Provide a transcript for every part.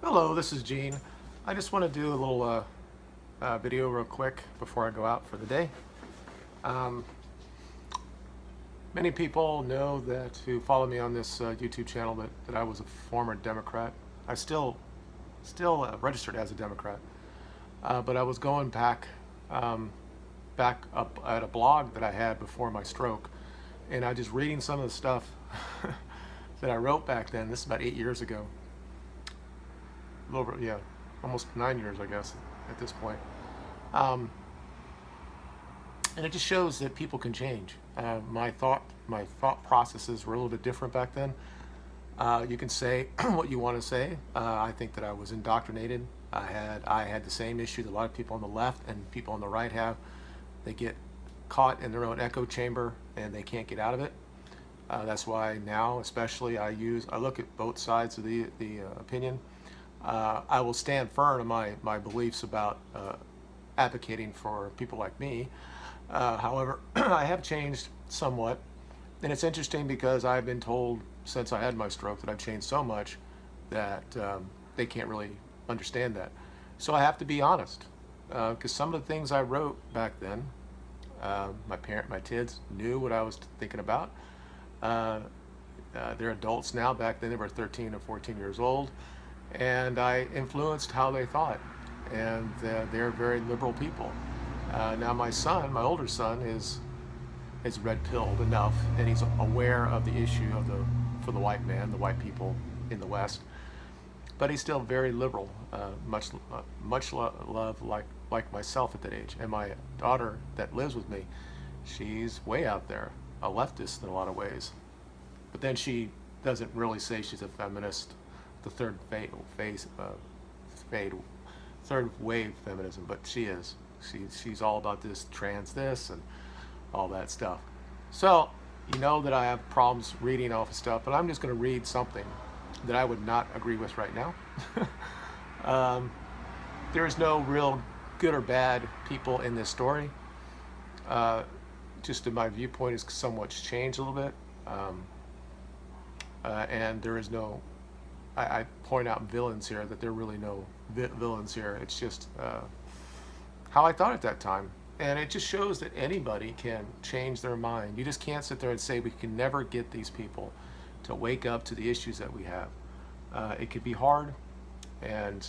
Hello, this is Gene. I just want to do a little video real quick before I go out for the day. Um, Many people know that who follow me on this YouTube channel that I was a former Democrat. I still registered as a Democrat, but I was going back up at a blog that I had before my stroke, and I just reading some of the stuff that I wrote back then. This is about 8 years ago. A little bit, yeah, almost 9 years, I guess, at this point. Um, and it just shows that people can change. My thought processes were a little bit different back then. You can say what you want to say. I think that I was indoctrinated. I had the same issue that a lot of people on the left and people on the right have. They get caught in their own echo chamber and they can't get out of it. That's why now, especially, I look at both sides of the opinion. I will stand firm in my beliefs about advocating for people like me. However, I have changed somewhat, and it's interesting because I've been told since I had my stroke that I've changed so much that they can't really understand that. So I have to be honest, because some of the things I wrote back then, my kids knew what I was thinking about. They're adults now. Back then they were 13 or 14 years old, and I influenced how they thought, and they're very liberal people. Now my older son, is red pilled enough, and he's aware of the issue of for the white man, the white people in the West, but he's still very liberal, much love like myself at that age. And my daughter that lives with me, she's way out there, a leftist in a lot of ways, but then she doesn't really say she's a feminist, the third wave feminism, but she is. She's all about this and all that stuff. So you know that I have problems reading off of stuff, but I'm just going to read something that I would not agree with right now. There is no real good or bad people in this story. Just in my viewpoint is somewhat changed a little bit, and there is no. I point out villains here, that there are really no villains here. It's just how I thought at that time. And it just shows that anybody can change their mind. You just can't sit there and say we can never get these people to wake up to the issues that we have. It could be hard, and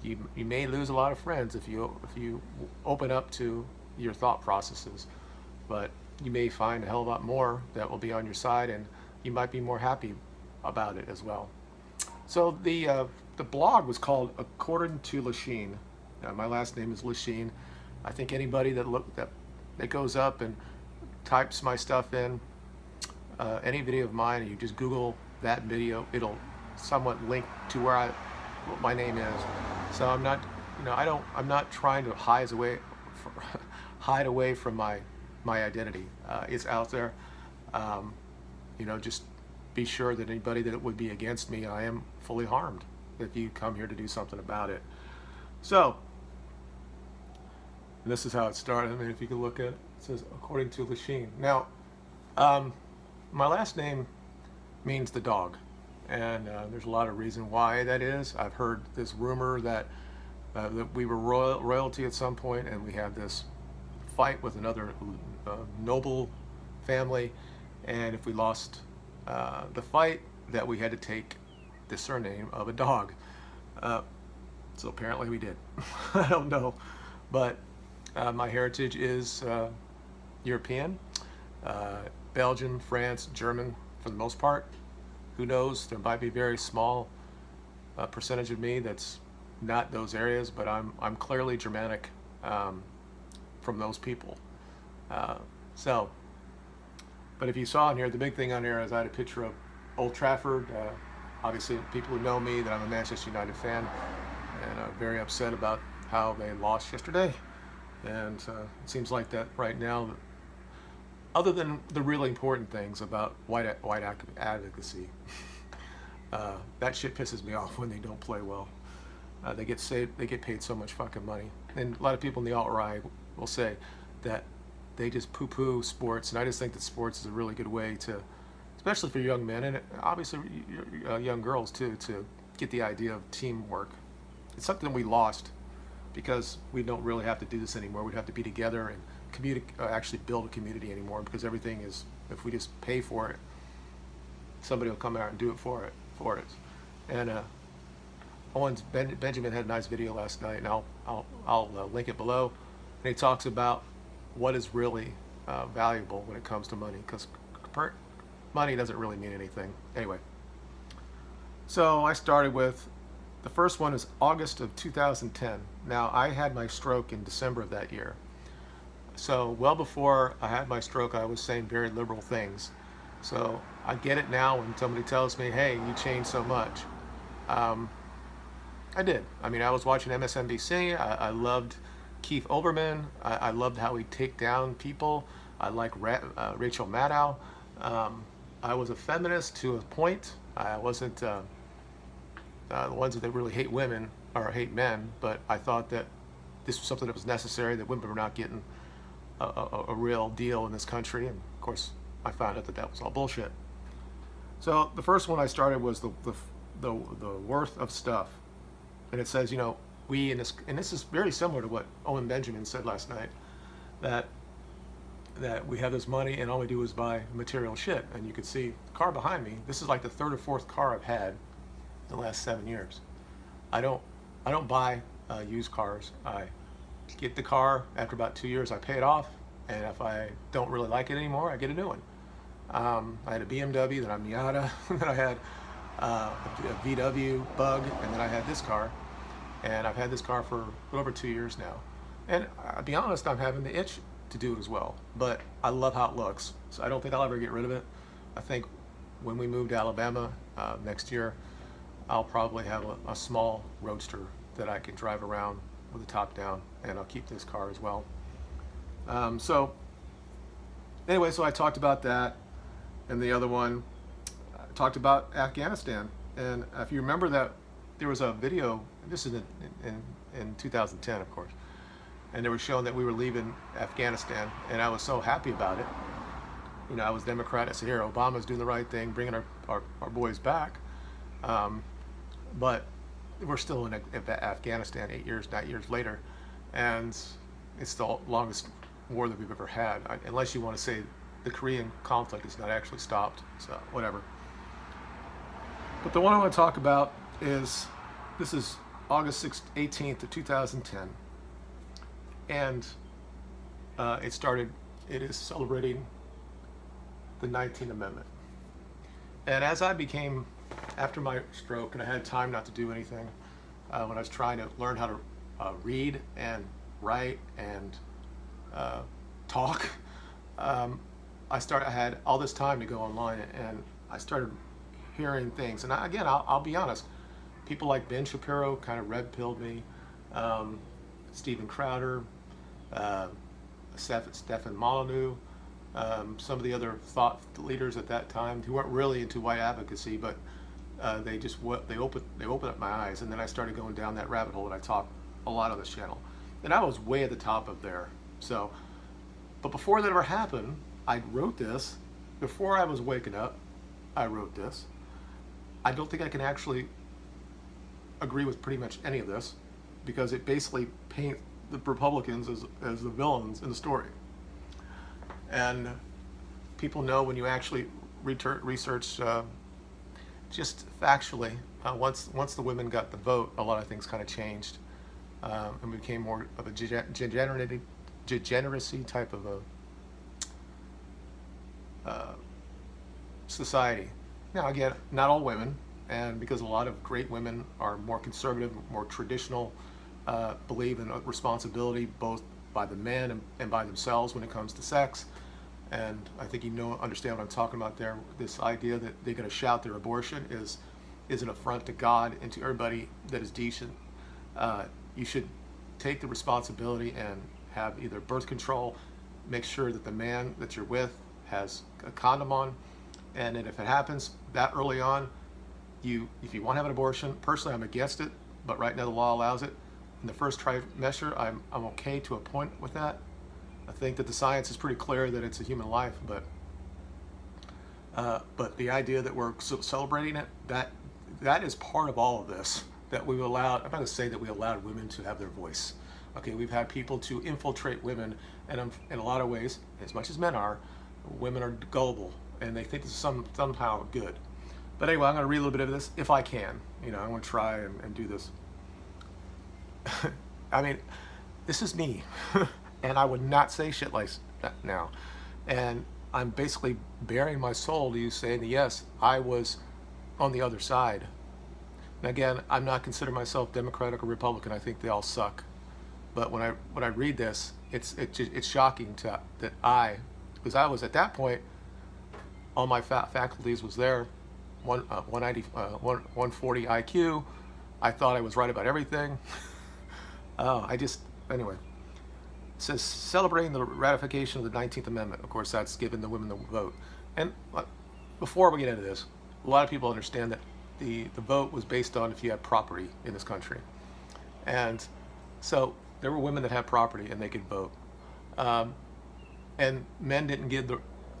you may lose a lot of friends if you open up to your thought processes. But you may find a hell of a lot more that will be on your side, and you might be more happy about it as well. So the blog was called According to Lachine. My last name is Lachine. I think anybody that goes up and types my stuff in any video of mine, and you just Google that video, it'll somewhat link to what my name is. So I'm not, I'm not trying to hide away from my identity. It's out there. Just be sure that anybody that would be against me, I am fully harmed if you come here to do something about it. So, and this is how it started. I mean, if you can look at it, it says According to Lachine. Now, my last name means the dog, and there's a lot of reason why that is. I've heard this rumor that we were royalty at some point, and we had this fight with another noble family, and if we lost the fight, that we had to take the surname of a dog. So apparently we did. I don't know, but my heritage is European, Belgian, France, German for the most part. Who knows? There might be a very small percentage of me that's not those areas, but I'm clearly Germanic from those people. But if you saw in here, the big thing on here is I had a picture of Old Trafford. Obviously, people who know me, that I'm a Manchester United fan, and I'm very upset about how they lost yesterday. And it seems like that right now, other than the really important things about white advocacy, that shit pisses me off when they don't play well. They get paid so much fucking money, and a lot of people in the alt-right will say that they just poo-poo sports, and I just think that sports is a really good way to, especially for young men and obviously young girls too, to get the idea of teamwork. It's something we lost because we don't really have to do this anymore. We'd have to be together and actually build a community anymore, because everything is, if we just pay for it, somebody will come out and do it for us. And Benjamin had a nice video last night, and I'll link it below. And he talks about what is really valuable when it comes to money, because money doesn't really mean anything. Anyway, so I started with, the first one is August of 2010. Now, I had my stroke in December of that year. So well before I had my stroke, I was saying very liberal things. So I get it now when somebody tells me, hey, you changed so much. I did. I mean, I was watching MSNBC. I loved Keith Olbermann. I loved how he'd take down people. I like Rachel Maddow. I was a feminist to a point. I wasn't the ones that really hate women or hate men, but I thought that this was something that was necessary, that women were not getting a real deal in this country. And of course, I found out that that was all bullshit. So the first one I started was the worth of stuff. And it says, you know, and this is very similar to what Owen Benjamin said last night, that we have this money and all we do is buy material shit. And you can see the car behind me. This is like the third or fourth car I've had in the last 7 years. I don't buy used cars. I get the car, after about 2 years I pay it off, and if I don't really like it anymore, I get a new one. I had a BMW, then a Miata, then I had a VW Bug, and then I had this car. And I've had this car for a little over 2 years now. And I'll be honest, I'm having the itch to do it as well. But I love how it looks, so I don't think I'll ever get rid of it. I think when we move to Alabama next year, I'll probably have a small roadster that I can drive around with the top down, and I'll keep this car as well. So anyway, so I talked about that, and the other one I talked about Afghanistan. And if you remember that, there was a video, this is in 2010, of course, and they were showing that we were leaving Afghanistan, and I was so happy about it. You know, I was Democrat. I said, here, Obama's doing the right thing, bringing our boys back. But we're still in Afghanistan 8 years, 9 years later, and it's the longest war that we've ever had, unless you want to say the Korean conflict is not actually stopped, so whatever. But the one I want to talk about is, this is August 18th of 2010, and it is celebrating the 19th Amendment. And as I became, after my stroke, and I had time not to do anything, when I was trying to learn how to read and write and talk, I had all this time to go online, and I started hearing things. And I'll be honest, people like Ben Shapiro kind of red-pilled me, Steven Crowder, Stefan Molyneux, some of the other thought leaders at that time who weren't really into white advocacy, but they opened up my eyes. And then I started going down that rabbit hole, and I talk a lot on this channel. And I was way at the top of there. So, but before that ever happened, I wrote this. Before I was waking up, I wrote this. I don't think I can actually agree with pretty much any of this, because it basically paints the Republicans as the villains in the story. And people know when you actually research just factually, once the women got the vote, a lot of things kind of changed, and became more of a degeneracy type of a society. Now again, not all women, and because a lot of great women are more conservative, more traditional, believe in responsibility both by the men and by themselves when it comes to sex. And I think understand what I'm talking about there. This idea that they're going to shout their abortion is an affront to God and to everybody that is decent. You should take the responsibility and have either birth control, make sure that the man that you're with has a condom on, and then if it happens that early on, if you want to have an abortion, personally I'm against it, but right now the law allows it. In the first trimester, I'm okay to a point with that. I think that the science is pretty clear that it's a human life, but the idea that we're celebrating it, that that is part of all of this, that we've allowed. I'm not going to say that we allowed women to have their voice. Okay, we've had people to infiltrate women, and in a lot of ways, as much as men are, women are gullible, and they think this is somehow good. But anyway, I'm going to read a little bit of this if I can. I'm going to try and do this. I mean, this is me, and I would not say shit like that now. And I'm basically bearing my soul to you, saying that yes, I was on the other side. And again, I'm not considering myself Democratic or Republican. I think they all suck. But when I read this, it's shocking that because I was at that point, all my faculties was there, 140 IQ. I thought I was right about everything. Anyway. It says, celebrating the ratification of the 19th Amendment. Of course, that's giving the women the vote. And before we get into this, a lot of people understand that the vote was based on if you had property in this country. And so there were women that had property and they could vote. And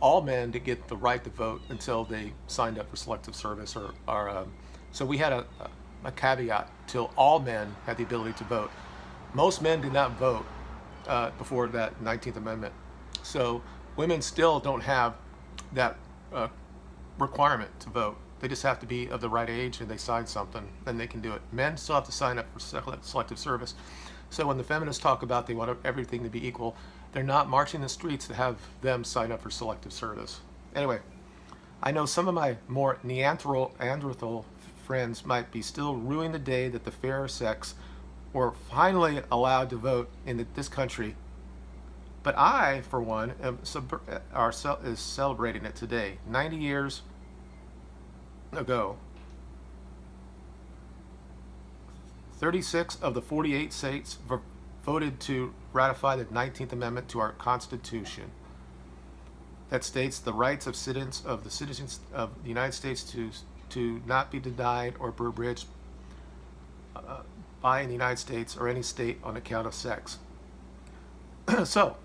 all men didn't get the right to vote until they signed up for selective service so we had a caveat till all men had the ability to vote. Most men did not vote before that 19th Amendment. So women still don't have that requirement to vote. They just have to be of the right age and they sign something, then they can do it. Men still have to sign up for selective service. So when the feminists talk about they want everything to be equal, they're not marching the streets to have them sign up for selective service. Anyway, I know some of my more Neanderthal friends might be still ruining the day that the fair sex were finally allowed to vote in this country. But I, for one, is celebrating it today. 90 years ago, 36 of the 48 states voted to ratify the 19th Amendment to our Constitution that states the rights of citizens of the United States to not be denied or abridged by the United States or any state on account of sex. So,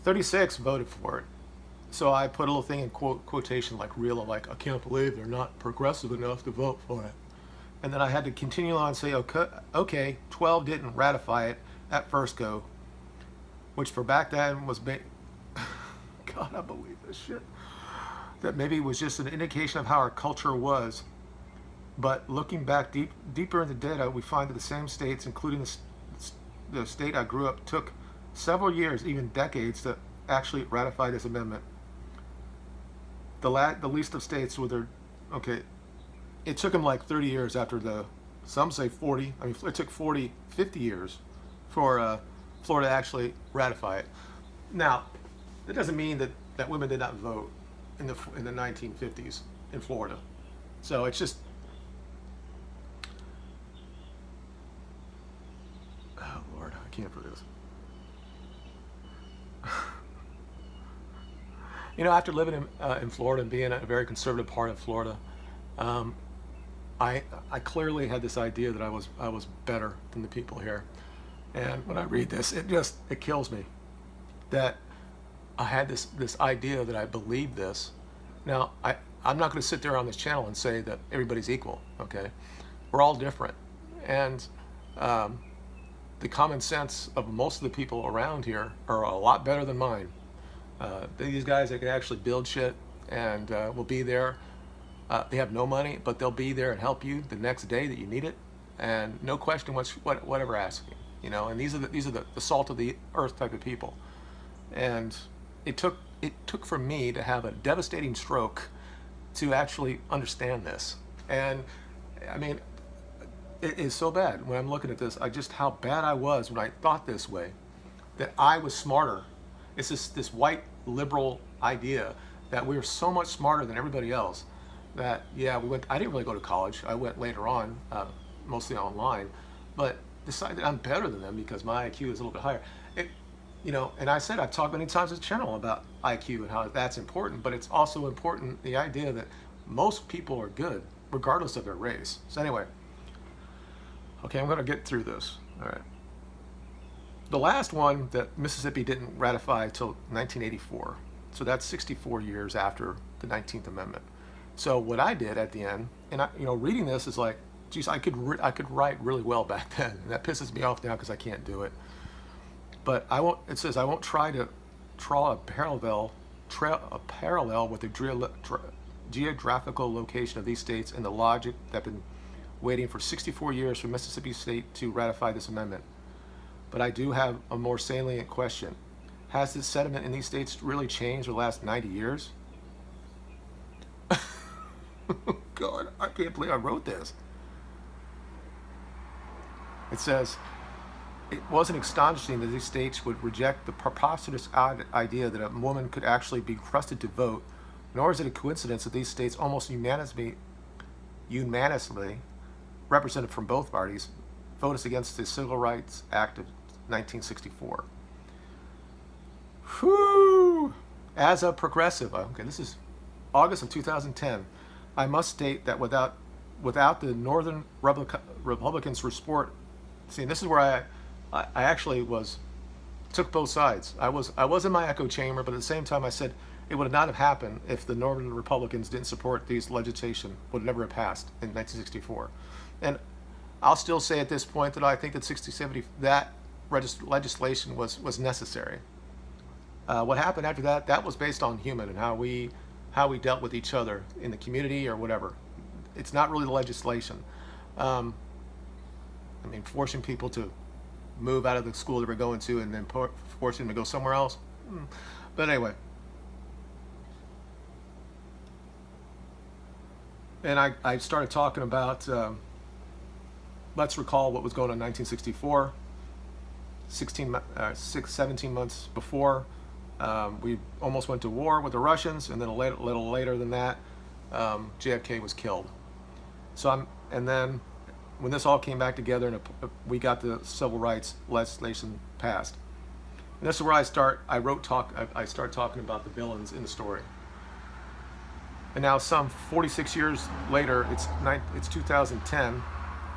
36 voted for it. So I put a little thing in quotation like real, like, I can't believe they're not progressive enough to vote for it. And then I had to continue on and say, okay, 12 didn't ratify it at first go, which for back then was, God, I believe this shit. That maybe was just an indication of how our culture was. But looking back deeper into data, we find that the same states, including the state I grew up, took several years, even decades, to actually ratify this amendment. The least of states it took them like 30 years after some say 40, it took 50 years for Florida to actually ratify it. Now, that doesn't mean that women did not vote in the 1950s in Florida. So it's just, oh Lord, I can't do this. After living in Florida and being in a very conservative part of Florida, I clearly had this idea that I was better than the people here. And when I read this, it kills me that I had this idea that I believed this. Now, I'm not going to sit there on this channel and say that everybody's equal, okay? We're all different. And the common sense of most of the people around here are a lot better than mine. These guys that can actually build shit and will be there. They have no money, but they'll be there and help you the next day that you need it, and no question whatever asking. And these are the salt of the earth type of people. And it took for me to have a devastating stroke to actually understand this. And I mean, it is so bad when I'm looking at this. How bad I was when I thought this way, that I was smarter. It's this white liberal idea that we're so much smarter than everybody else. That I didn't really go to college. I went later on, mostly online, but decided I'm better than them because my IQ is a little bit higher. And I said I've talked many times on this channel about IQ and how that's important, but it's also important the idea that most people are good regardless of their race. So anyway, okay, I'm going to get through this. All right. The last one that Mississippi didn't ratify until 1984. So that's 64 years after the 19th Amendment. So what I did at the end, and reading this is like, geez, I could write really well back then, and that pisses me off now because I can't do it. But I won't. It says I won't try to draw a parallel with the geographical location of these states and the logic that have been waiting for 64 years for Mississippi State to ratify this amendment. But I do have a more salient question. Has the sentiment in these states really changed in the last 90 years? God, I can't believe I wrote this. It says, it wasn't astonishing that these states would reject the preposterous idea that a woman could actually be trusted to vote, nor is it a coincidence that these states almost unanimously represented from both parties voted against the Civil Rights Act of 1964. Whew! As a progressive, okay, this is August of 2010, I must state that without the Northern Republicans' support, see, this is where I actually took both sides. I was in my echo chamber, but at the same time I said it would not have happened if the Northern Republicans didn't support these legislation, would never have passed in 1964. And I'll still say at this point that I think that that legislation was necessary. What happened after that, that was based on human and how we dealt with each other in the community or whatever. It's not really the legislation. I mean, forcing people to move out of the school they were going to and then forcing them to go somewhere else. But anyway. And I started talking about, let's recall what was going on in 1964, 17 months before. We almost went to war with the Russians, and then a little later than that, JFK was killed. And then when this all came back together, and we got the civil rights legislation passed. And this is where I started talking about the villains in the story. And now, some 46 years later, it's 2010,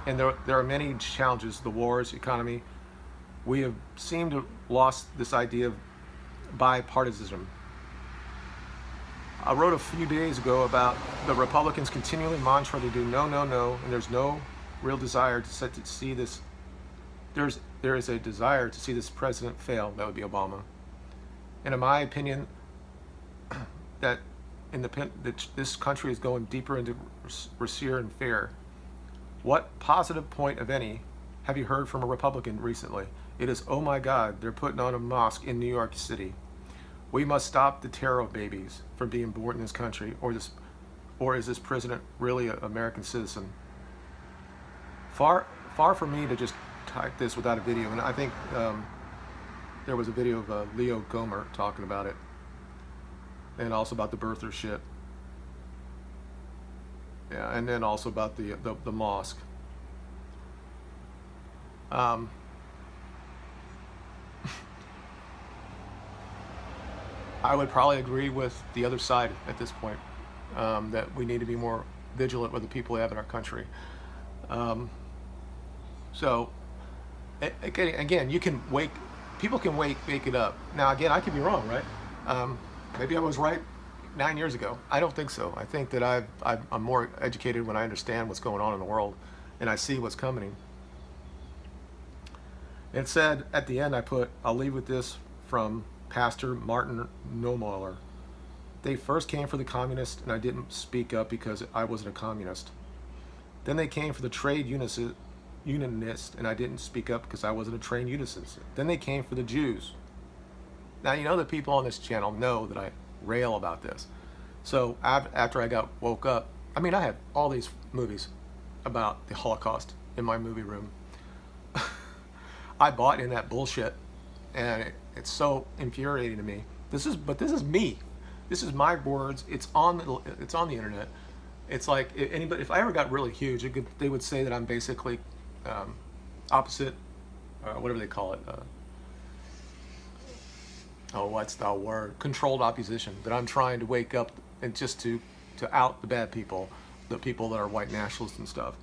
and there are many challenges: the wars, economy. We have seemed to lost this idea of bipartisanism. I wrote a few days ago about the Republicans continually mantra to do no, no, no, and there's no real desire to see this. There is a desire to see this president fail. That would be Obama. And in my opinion, that this country is going deeper into racier and fair. What positive point of any have you heard from a Republican recently? It is, oh my God, they're putting on a mosque in New York City. We must stop the terror babies from being born in this country, or is this president really an American citizen? Far from me to just type this without a video, and I think there was a video of Leo Gomer talking about it, and also about the birther shit. Yeah, and then also about the mosque. I would probably agree with the other side at this point, that we need to be more vigilant with the people we have in our country. So, again, people can wake it up. Now, again, I could be wrong, right? Maybe I was right 9 years ago. I don't think so. I think that I'm more educated when I understand what's going on in the world, and I see what's coming. It said at the end, I'll leave with this from Pastor Martin Niemöller. They first came for the communists, and I didn't speak up because I wasn't a communist. Then they came for the trade unionist, and I didn't speak up because I wasn't a trade unionist. Then they came for the Jews. Now, you know that people on this channel know that I rail about this. So after I woke up, I mean, I have all these movies about the Holocaust in my movie room. I bought in that bullshit, and it's so infuriating to me. This is me. This is my words. It's on the internet. It's like if I ever got really huge, they would say that I'm basically opposite, whatever they call it. What's the word? Controlled opposition. That I'm trying to wake up and just to out the bad people, the people that are white nationalists and stuff.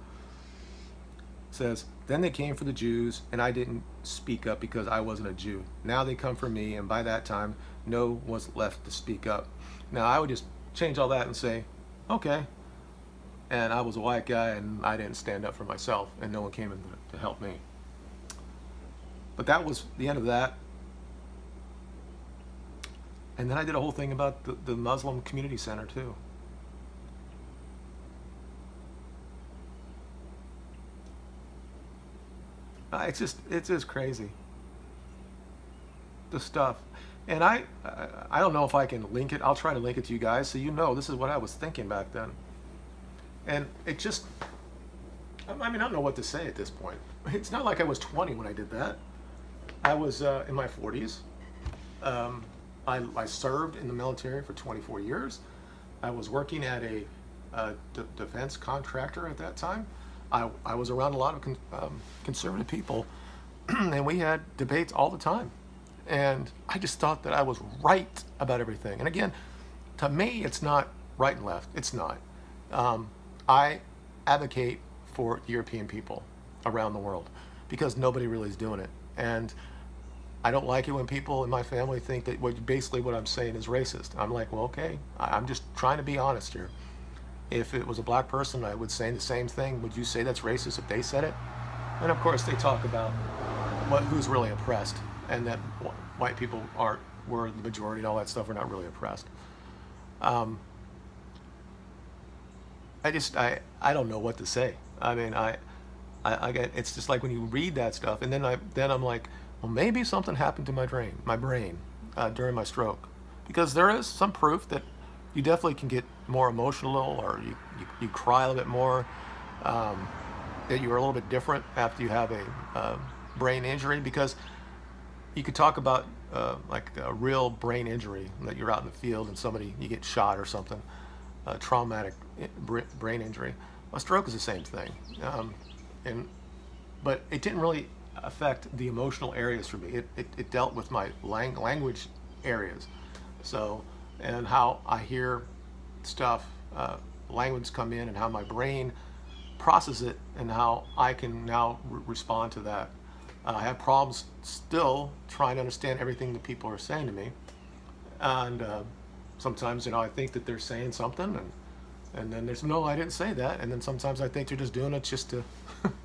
It says, then they came for the Jews, and I didn't speak up because I wasn't a Jew. Now they come for me, and by that time, no one was left to speak up. Now I would just change all that and say, okay. And I was a white guy, and I didn't stand up for myself, and no one came in to help me. But that was the end of that. And then I did a whole thing about the Muslim community center too. It's just crazy, the stuff. And I don't know if I can link it. I'll try to link it to you guys so you know this is what I was thinking back then. And it just, I mean, I don't know what to say at this point. It's not like I was 20 when I did that. I was in my 40s. I served in the military for 24 years. I was working at a defense contractor at that time. I was around a lot of conservative people, and we had debates all the time. And I just thought that I was right about everything. And again, to me, it's not right and left. It's not. I advocate for European people around the world because nobody really is doing it. And I don't like it when people in my family think that basically what I'm saying is racist. I'm like, well, okay, I'm just trying to be honest here. If it was a black person, I would say the same thing. Would you say that's racist if they said it? And of course, they talk about who's really oppressed, and that white people were the majority and all that stuff. We're not really oppressed. Um, I don't know what to say. I mean, I get, it's just like when you read that stuff, and then I'm like, well, maybe something happened to my brain during my stroke, because there is some proof that you definitely can get more emotional, or you cry a little bit more, that you're a little bit different after you have a brain injury, because you could talk about like a real brain injury, that you're out in the field and you get shot or something, a traumatic brain injury. A stroke is the same thing, and but it didn't really affect the emotional areas for me. It dealt with my language areas, so, and how I hear stuff, language come in, and how my brain processes it, and how I can now respond to that. I have problems still trying to understand everything that people are saying to me, and sometimes I think that they're saying something, and then there's no, I didn't say that, and then sometimes I think they're just doing it just to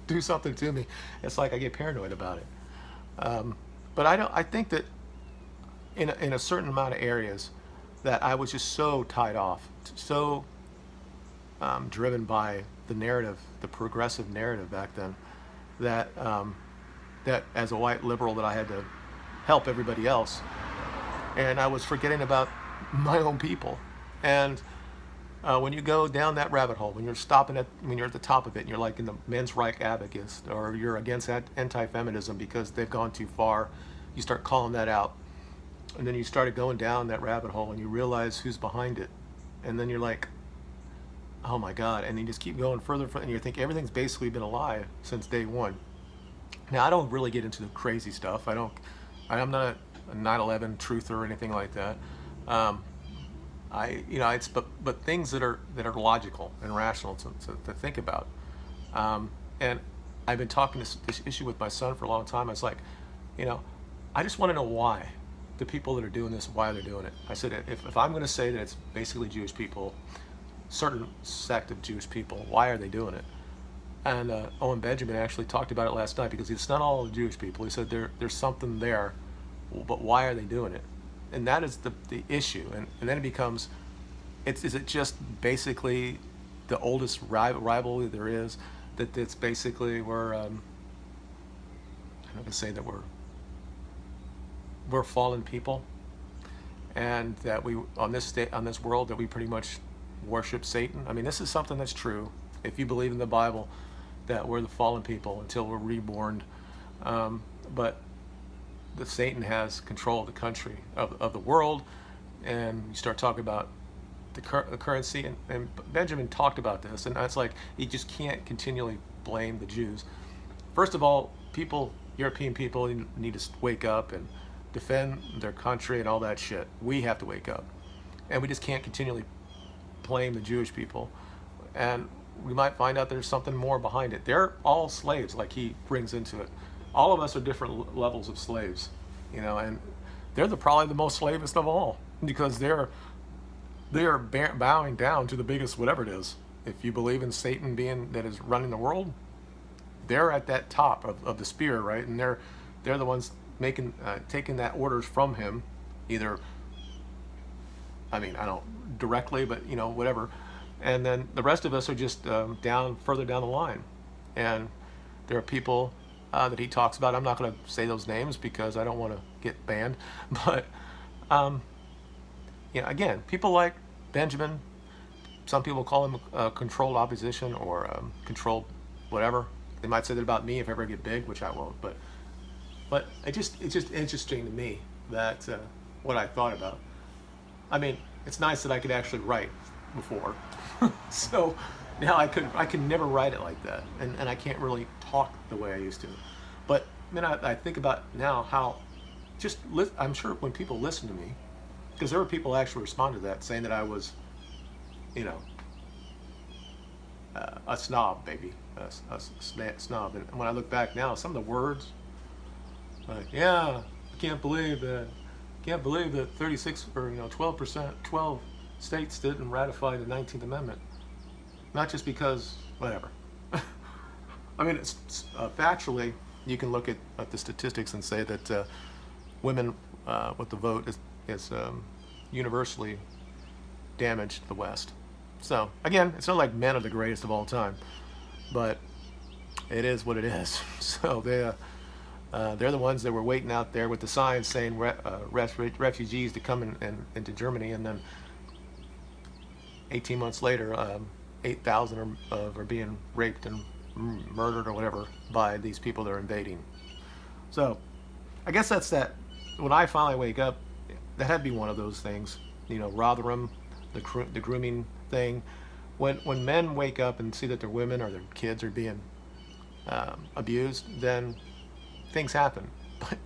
do something to me. It's like I get paranoid about it. But I think that in a certain amount of areas, that I was just so tied off, so driven by the narrative, the progressive narrative back then, that that as a white liberal, that I had to help everybody else, and I was forgetting about my own people. And when you go down that rabbit hole, when you're at the top of it, and you're like in the men's right advocates, or you're against anti-feminism because they've gone too far, you start calling that out, and then you started going down that rabbit hole, and you realize who's behind it, and then you're like, oh my God, and you just keep going further, and you think everything's basically been a lie since day one. Now, I don't really get into the crazy stuff. I'm not a 9/11 truther or anything like that. It's but things that are logical and rational to think about. And I've been talking this issue with my son for a long time. I was like, I just want to know why the people that are doing this, why they're doing it. I said, if I'm going to say that it's basically Jewish people, certain sect of Jewish people, why are they doing it? And Owen Benjamin actually talked about it last night, because it's not all Jewish people. He said there's something there, but why are they doing it? And that is the issue. And then it becomes, is it just basically the oldest rivalry there is, that it's basically I'm not going to say that we're fallen people, and that we on this world, that we pretty much worship Satan. I mean, this is something that's true. If you believe in the Bible, that we're the fallen people until we're reborn, but that Satan has control of the country, of the world, and you start talking about the currency, and Benjamin talked about this, and it's like, you just can't continually blame the Jews. First of all, European people need to wake up and defend their country and all that shit. We have to wake up, and we just can't continually blame the Jewish people. And we might find out there's something more behind it. They're all slaves, like he brings into it. All of us are different levels of slaves, and they're probably the most slavist of all, because they're They are bowing down to the biggest whatever it is. If you believe in Satan being that is running the world, they're at that top of the spear, right? And they're the ones making taking that orders from him, either, I mean, I don't directly, but whatever. And then the rest of us are just further down the line. And there are people that he talks about. I'm not going to say those names because I don't want to get banned. But again, people like Benjamin. Some people call him controlled opposition or controlled whatever. They might say that about me if I ever get big, which I won't. But it's just interesting to me that what I thought about. I mean, it's nice that I could actually write before. So now I can never write it like that, and I can't really talk the way I used to. But I think about now how I'm sure when people listen to me, because there were people who actually responded to that, saying that I was, a snob, baby, a snob. And when I look back now, some of the words, like, I can't believe that 36 or 12 states didn't ratify the 19th Amendment. Not just because whatever. I mean, it's factually, you can look at the statistics and say that women with the vote is universally damaged the West. So again, it's not like men are the greatest of all time, but it is what it is. So they're the ones that were waiting out there with the signs saying refugees to come into Germany, and then 18 months later, 8,000 are being raped and murdered or whatever by these people that are invading. So I guess that's that. When I finally wake up, that had to be one of those things. Rotherham, the grooming thing. When men wake up and see that their women or their kids are being abused, then things happen. But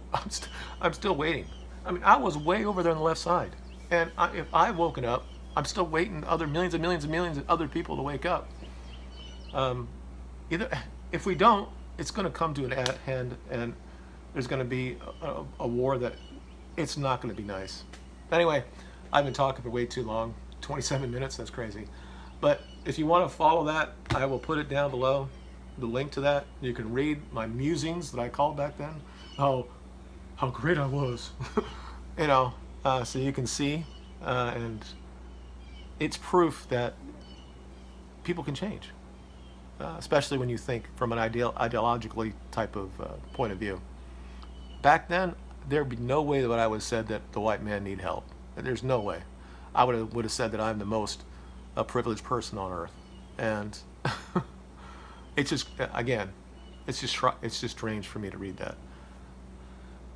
I'm still waiting. I mean, I was way over there on the left side, and if I've woken up, I'm still waiting other millions and millions and millions of other people to wake up. Either if we don't, it's going to come to an end, and there's going to be a war that it's not going to be nice. Anyway, I've been talking for way too long. 27 minutes, that's crazy. But if you want to follow that, I will put it down below, the link to that. You can read my musings that I called back then. How great I was. So you can see, and it's proof that people can change, especially when you think from an ideologically type of point of view. Back then, there'd be no way that I would have said that the white man need help. There's no way. I would have said that I'm the most privileged person on earth, and it's just it's just strange for me to read that.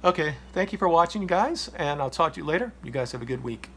Okay, thank you for watching, you guys, and I'll talk to you later. You guys have a good week.